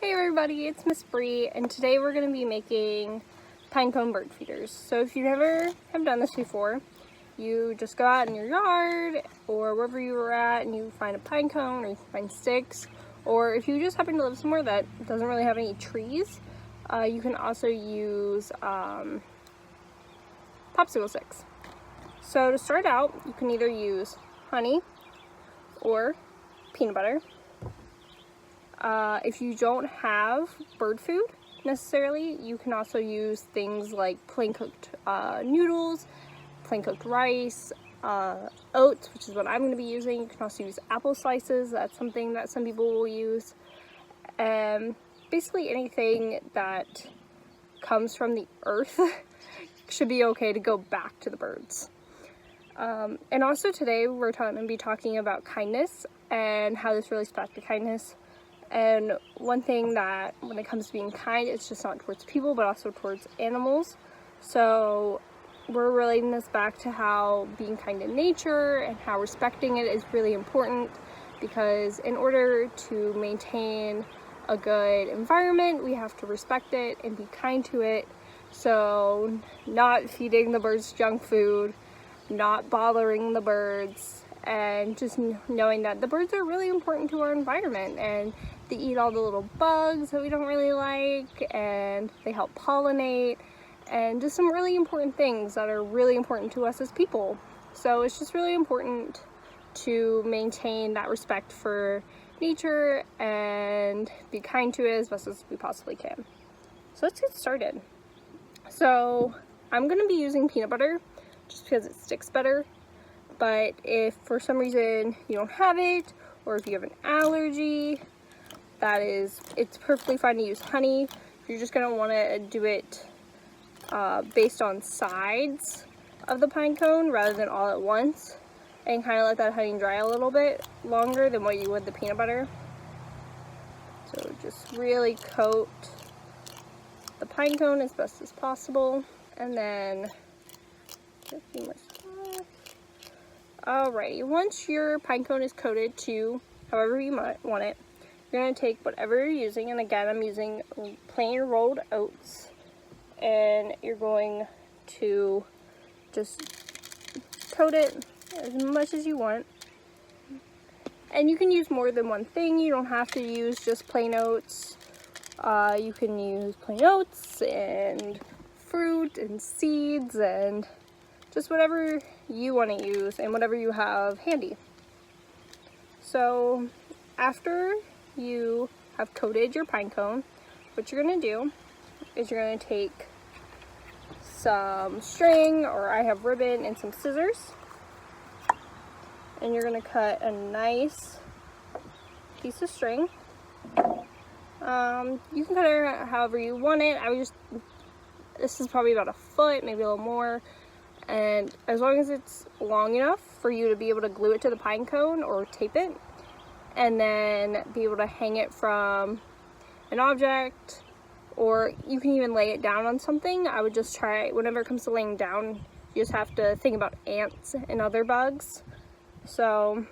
Hey everybody, it's Miss Bree, and today we're going to be making pinecone bird feeders. So if you never have done this before, you just go out in your yard or wherever you were at and you find a pinecone or you find sticks, or if you just happen to live somewhere that doesn't really have any trees, you can also use popsicle sticks. So to start out, you can either use honey or peanut butter. If you don't have bird food necessarily, you can also use things like plain cooked noodles, plain cooked rice, oats, which is what I'm going to be using. You can also use apple slices. That's something that some people will use. Basically anything that comes from the earth should be okay to go back to the birds. And also today we're going to be talking about kindness and how this relates back to kindness. And one thing that when it comes to being kind, it's just not towards people but also towards animals. So we're relating this back to how being kind to nature and how respecting it is really important, because in order to maintain a good environment, we have to respect it and be kind to it. So not feeding the birds junk food, not bothering the birds, and just knowing that the birds are really important to our environment, and they eat all the little bugs that we don't really like, and they help pollinate, and just some really important things that are really important to us as people. So it's just really important to maintain that respect for nature and be kind to it as best as we possibly can. So let's get started. So I'm going to be using peanut butter just because it sticks better. But if for some reason you don't have it, or if you have an allergy, it's perfectly fine to use honey. You're just going to want to do it based on sides of the pine cone rather than all at once, and kind of let that honey dry a little bit longer than what you would the peanut butter. So just really coat the pine cone as best as possible, and then a few more spots. Alrighty, once your pine cone is coated to however you might want it, you're going to take whatever you're using, and again I'm using plain rolled oats, and you're going to just coat it as much as you want. And you can use more than one thing. You don't have to use just plain oats. You can use plain oats and fruit and seeds and just whatever you want to use and whatever you have handy. So after you have coated your pine cone, what you're going to do is you're going to take some string, or I have ribbon, and some scissors, and you're going to cut a nice piece of string. You can cut it however you want it. This is probably about a foot, maybe a little more, and as long as it's long enough for you to be able to glue it to the pine cone or tape it, and then be able to hang it from an object, or you can even lay it down on something. I would just try, whenever it comes to laying down, you just have to think about ants and other bugs. So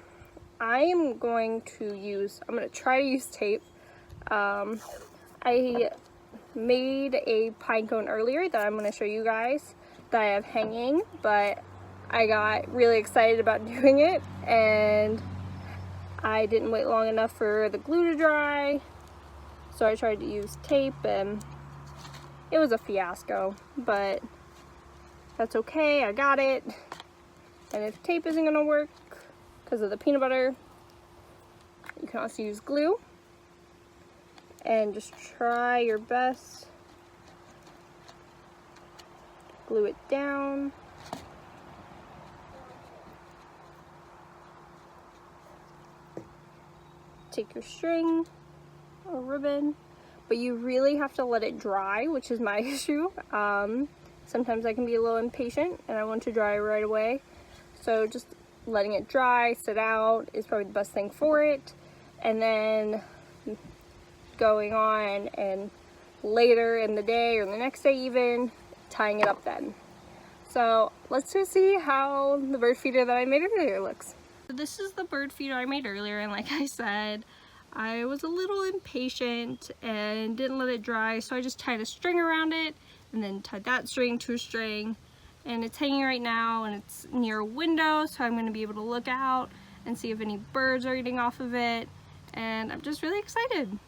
I'm going to try to use tape. I made a pine cone earlier that I'm going to show you guys that I have hanging, but I got really excited about doing it and I didn't wait long enough for the glue to dry, so I tried to use tape and it was a fiasco, but that's okay, I got it. And if tape isn't going to work because of the peanut butter, you can also use glue, and just try your best. Glue it down. Take your string or ribbon, but you really have to let it dry, which is my issue. Sometimes I can be a little impatient and I want to dry right away. So just letting it dry, sit out, is probably the best thing for it. And then going on and later in the day or the next day even, tying it up then. So let's just see how the bird feeder that I made earlier looks. So this is the bird feeder I made earlier, and like I said, I was a little impatient and didn't let it dry, so I just tied a string around it and then tied that string to a string, and it's hanging right now and it's near a window, so I'm going to be able to look out and see if any birds are eating off of it, and I'm just really excited.